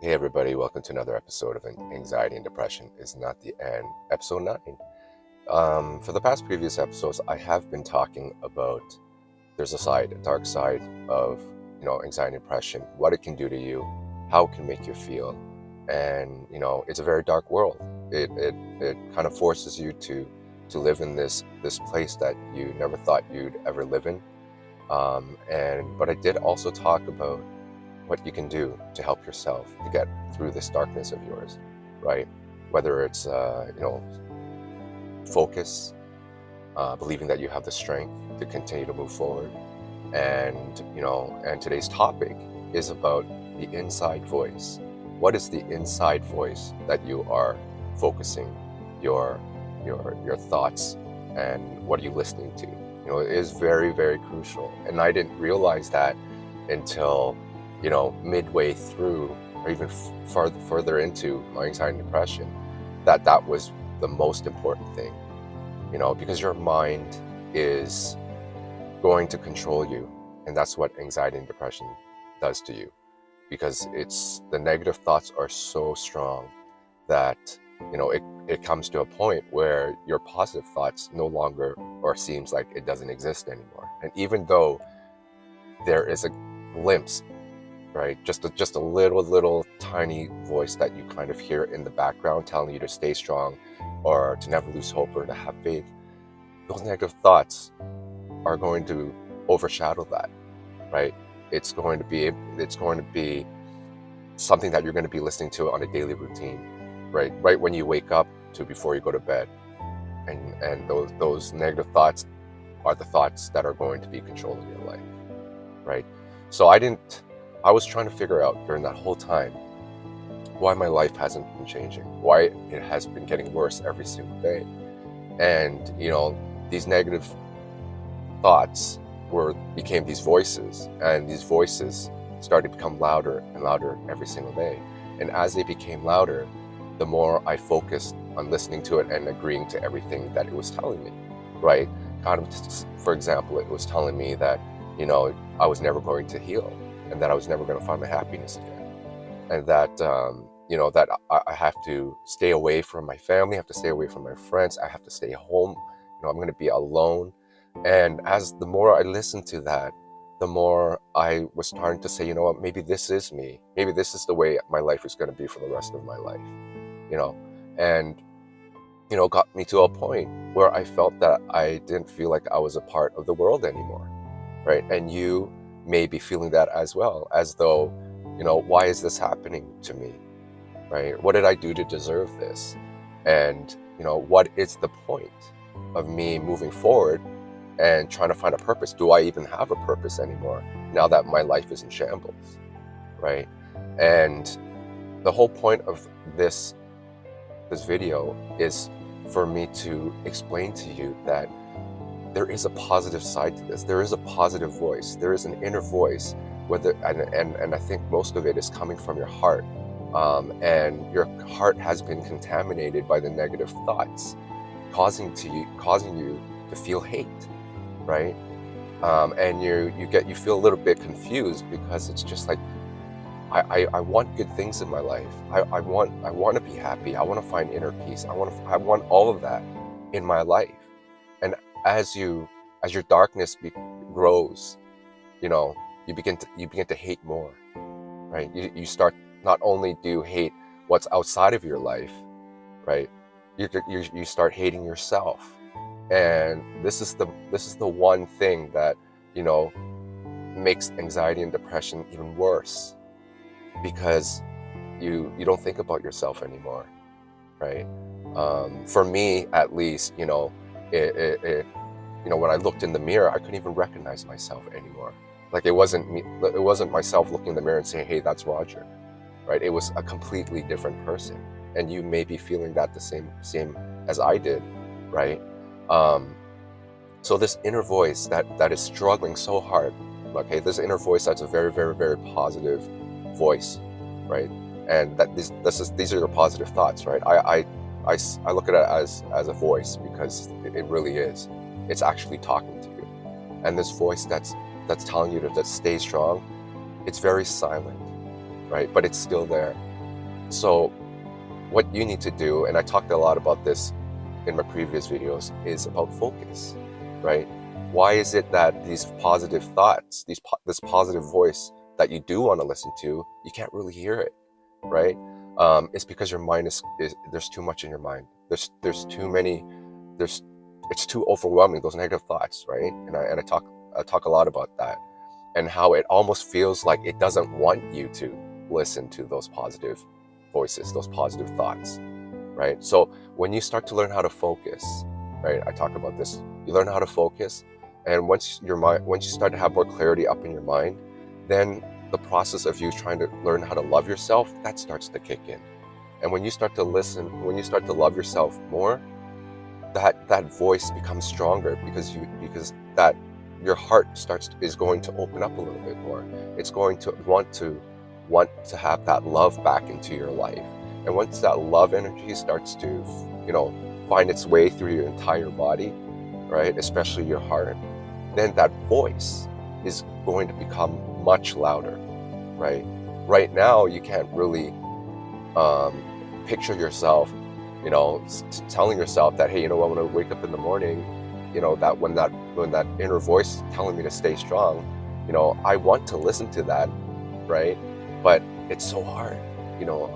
Hey everybody, welcome to another episode of Anxiety and Depression is Not the End, episode 9. For the past previous episodes, I have been talking about there's a dark side of, anxiety and depression, what it can do to you, how it can make you feel. And, it's a very dark world. It kind of forces you to live in this place that you never thought you'd ever live in. But I did also talk about what you can do to help yourself to get through this darkness of yours, right? Whether it's focus, believing that you have the strength to continue to move forward, and today's topic is about the inside voice. What is the inside voice that you are focusing your your thoughts, and what are you listening to? It is very, very crucial, and I didn't realize that until midway through, or even further into my anxiety and depression, that was the most important thing, because your mind is going to control you, and that's what anxiety and depression does to you, because the negative thoughts are so strong that it comes to a point where your positive thoughts no longer, or seems like it doesn't exist anymore. And even though there is a glimpse, right, just a little tiny voice that you kind of hear in the background telling you to stay strong, or to never lose hope, or to have faith, those negative thoughts are going to overshadow that, right? It's going to be something that you're going to be listening to on a daily routine, right when you wake up to before you go to bed. And those negative thoughts are the thoughts that are going to be controlling your life, right? So I was trying to figure out during that whole time why my life hasn't been changing, why it has been getting worse every single day. And these negative thoughts became these voices, and these voices started to become louder and louder every single day. And as they became louder, the more I focused on listening to it and agreeing to everything that it was telling me, right? Kind of, for example, it was telling me that I was never going to heal, and that I was never going to find my happiness again, and that that I have to stay away from my family, I have to stay away from my friends, I have to stay home, I'm going to be alone. And as the more I listened to that, the more I was starting to say, you know what, maybe this is me, maybe this is the way my life is going to be for the rest of my life, you know and got me to a point where I felt that I didn't feel like I was a part of the world anymore, right? And you may be feeling that as well, as though, why is this happening to me, right? What did I do to deserve this? And, what is the point of me moving forward and trying to find a purpose? Do I even have a purpose anymore now that my life is in shambles, right? And the whole point of this video is for me to explain to you that there is a positive side to this. There is a positive voice. There is an inner voice, and I think most of it is coming from your heart. And your heart has been contaminated by the negative thoughts, causing you to feel hate, right? And you feel a little bit confused, because it's just like, I want good things in my life. I want to be happy. I want to find inner peace. I want all of that in my life. And as your darkness grows, you begin to hate more, right? You start, not only do you hate what's outside of your life, right? You start hating yourself. And this is the one thing that makes anxiety and depression even worse, because you don't think about yourself anymore, right? For me, at least, when I looked in the mirror, I couldn't even recognize myself anymore. Like, it wasn't me. It wasn't myself looking in the mirror and saying, "Hey, that's Roger," right? It was a completely different person. And you may be feeling that the same as I did, right? So this inner voice that is struggling so hard, okay, this inner voice that's a very, very, very positive voice, right? And that these are your positive thoughts, right? I look at it as a voice, because it really is. It's actually talking to you. And this voice that's telling you to stay strong, it's very silent, right? But it's still there. So what you need to do, and I talked a lot about this in my previous videos, is about focus, right? Why is it that these positive thoughts, this positive voice that you do want to listen to, you can't really hear it, right? It's because your mind is there's too much in your mind. There's too many. There's It's too overwhelming. Those negative thoughts, right? I talk a lot about that, and how it almost feels like it doesn't want you to listen to those positive voices, those positive thoughts, right? So when you start to learn how to focus, right? I talk about this. You learn how to focus, and once you start to have more clarity up in your mind, then the process of you trying to learn how to love yourself, that starts to kick in. And when you start to listen, when you start to love yourself more, that voice becomes stronger, because that your heart is going to open up a little bit more. It's going to want to have that love back into your life. And once that love energy starts to, find its way through your entire body, right, especially your heart, then that voice is going to become much louder, right? Right now, you can't really picture yourself, telling yourself that, hey, when I wake up in the morning, that when that inner voice is telling me to stay strong, I want to listen to that, right? But it's so hard.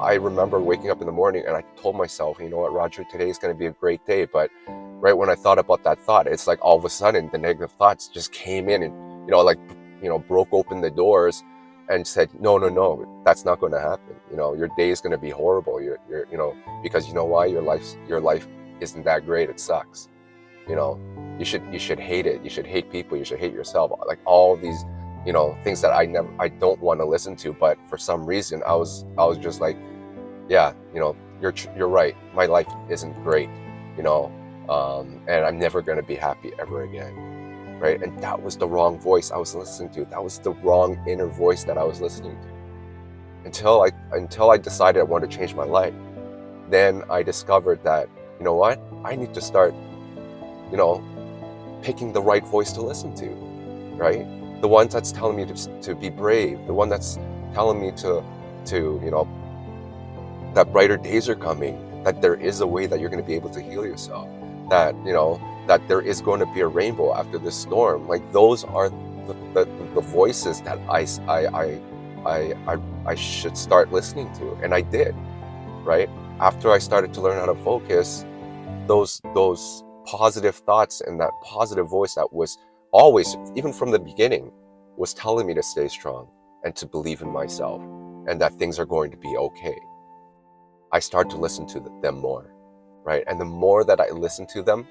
I remember waking up in the morning and I told myself, you know what, Roger, today is going to be a great day. But right when I thought about that thought, it's like all of a sudden the negative thoughts just came in and, broke open the doors and said, no, that's not going to happen. Your day is going to be horrible. Because you know why? Your life isn't that great. It sucks. You should hate it. You should hate people. You should hate yourself. Like all these, things that I don't want to listen to. But for some reason, I was just like, yeah, you're right. My life isn't great, and I'm never going to be happy ever again. Right. And that was the wrong voice I was listening to. That was the wrong inner voice that I was listening to. Until I decided I wanted to change my life. Then I discovered that, you know what? I need to start, picking the right voice to listen to, right? The one that's telling me to be brave, the one that's telling me to that brighter days are coming, that there is a way that you're going to be able to heal yourself, that, that there is going to be a rainbow after this storm. Like those are the voices that I should start listening to. And I did, right? After I started to learn how to focus, those positive thoughts and that positive voice that was always, even from the beginning, was telling me to stay strong and to believe in myself and that things are going to be okay. I started to listen to them more, right? And the more that I listened to them,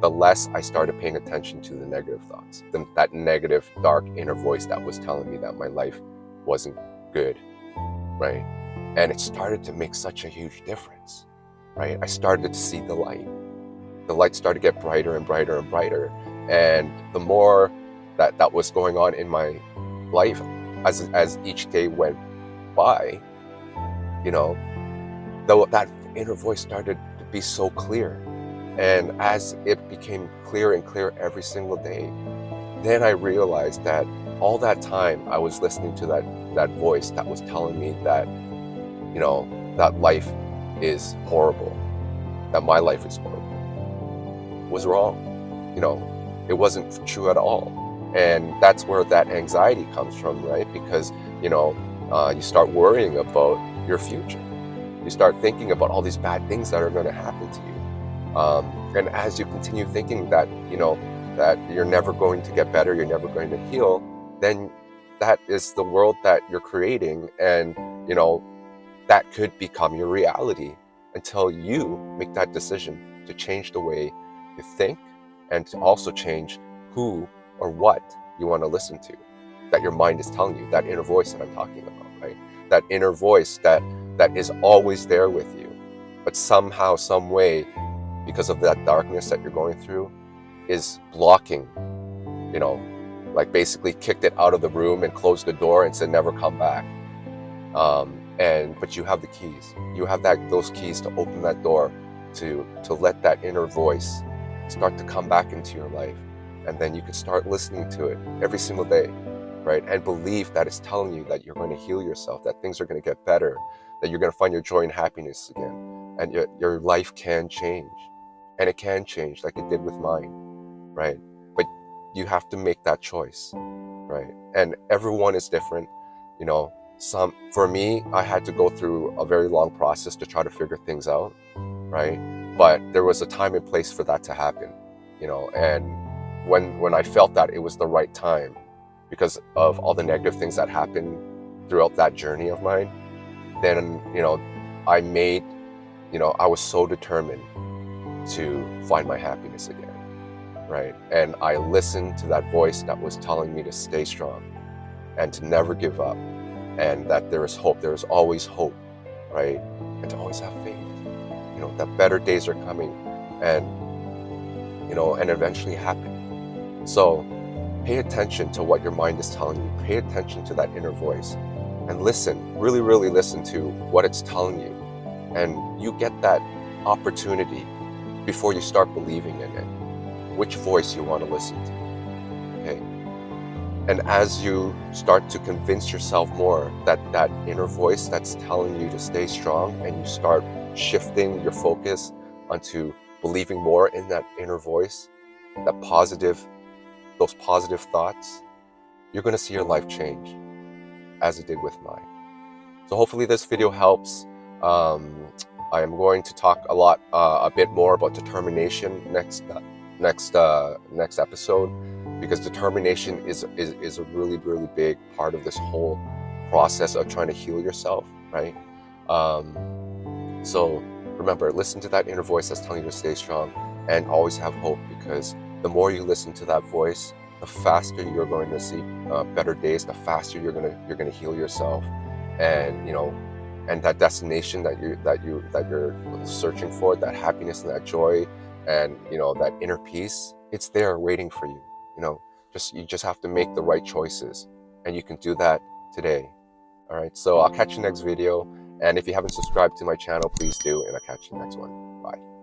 the less I started paying attention to the negative thoughts, that negative, dark inner voice that was telling me that my life wasn't good, right? And it started to make such a huge difference, right? I started to see the light. The light started to get brighter and brighter and brighter. And the more that was going on in my life, as each day went by, that inner voice started to be so clear. And as it became clearer and clearer every single day, then I realized that all that time I was listening to that voice that was telling me that, that life is horrible, that my life is horrible, was wrong. It wasn't true at all. And that's where that anxiety comes from, right? Because, you start worrying about your future. You start thinking about all these bad things that are going to happen to you. And as you continue thinking that, that you're never going to get better, you're never going to heal, then that is the world that you're creating. And, that could become your reality until you make that decision to change the way you think and to also change who or what you want to listen to, that your mind is telling you, that inner voice that I'm talking about, right? That inner voice that is always there with you, but somehow, some way, because of that darkness that you're going through, is blocking, like basically kicked it out of the room and closed the door and said, never come back. But you have the keys. You have those keys to open that door, to let that inner voice start to come back into your life. And then you can start listening to it every single day. right? And belief that is telling you that you're going to heal yourself, that things are going to get better, that you're going to find your joy and happiness again, and your life can change, and it can change like it did with mine, right? But you have to make that choice, right? And everyone is different, you know. For me, I had to go through a very long process to try to figure things out, right? But there was a time and place for that to happen, you know. And when I felt that it was the right time, because of all the negative things that happened throughout that journey of mine, then, you know, I made, you know, I was so determined to find my happiness again, right? And I listened to that voice that was telling me to stay strong and to never give up, and that there is hope, there is always hope, right? And to always have faith, you know, that better days are coming, and, you know, and eventually happen. So pay attention to what your mind is telling you. Pay attention to that inner voice and listen, really, really listen to what it's telling you. And you get that opportunity before you start believing in it, which voice you want to listen to, okay? And as you start to convince yourself more that that inner voice that's telling you to stay strong, and you start shifting your focus onto believing more in that inner voice, that positive, those positive thoughts, you're going to see your life change as it did with mine. So hopefully this video helps. I am going to talk a bit more about determination next episode, because determination is a really, really big part of this whole process of trying to heal yourself, right? So remember, listen to that inner voice that's telling you to stay strong, and always have hope, because the more you listen to that voice, the faster you're going to see better days, the faster you're gonna heal yourself, and, you know, and that destination that you're searching for, that happiness and that joy, and, you know, that inner peace, it's there waiting for you. You know, you just have to make the right choices, and you can do that today. All right, so I'll catch you next video, and if you haven't subscribed to my channel, please do, and I'll catch you next one. Bye.